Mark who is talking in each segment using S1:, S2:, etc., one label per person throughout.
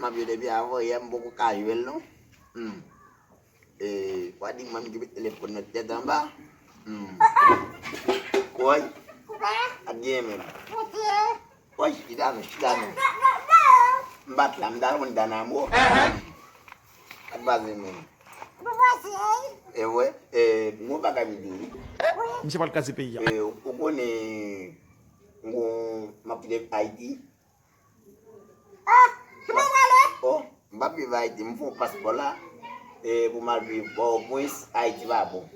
S1: ma vieux depuis avant, il aime beaucoup casuel, non? Quoi dire, maman qui téléphone notre tête en bas? Quoi? Adieu, même. Quoi, je suis dans Mbat la mdala mon dana mo. Abaze mo. Ouais, mo baka bidou.
S2: Nje pas le cas pays.
S1: O kone ngo mapide ID. Oh, mbapi va ID mfo passeport là. Pour mal vivre bon moins ID va bon.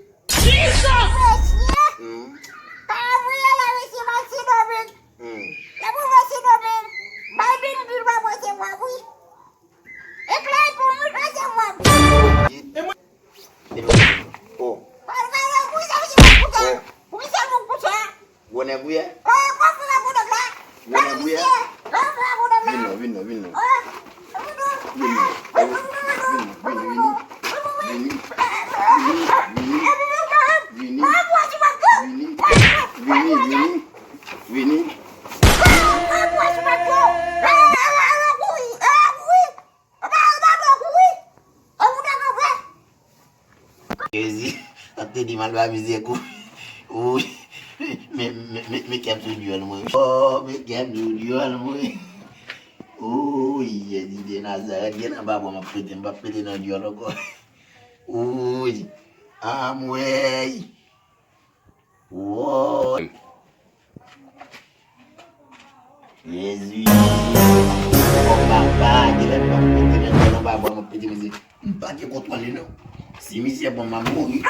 S1: Até de mal vai dizer que me quebra o diolo, mãe. Oh, me quebra o diolo, mãe. Ui, de Nazaré, dia na baba, uma pede no diolo agora. Ui, mãe. Oi. Jesus. Oh, papai, ele vai pedir no diolo, baba, uma pede dizer. Não pode controlar, não. Se me se é bom, mamãe.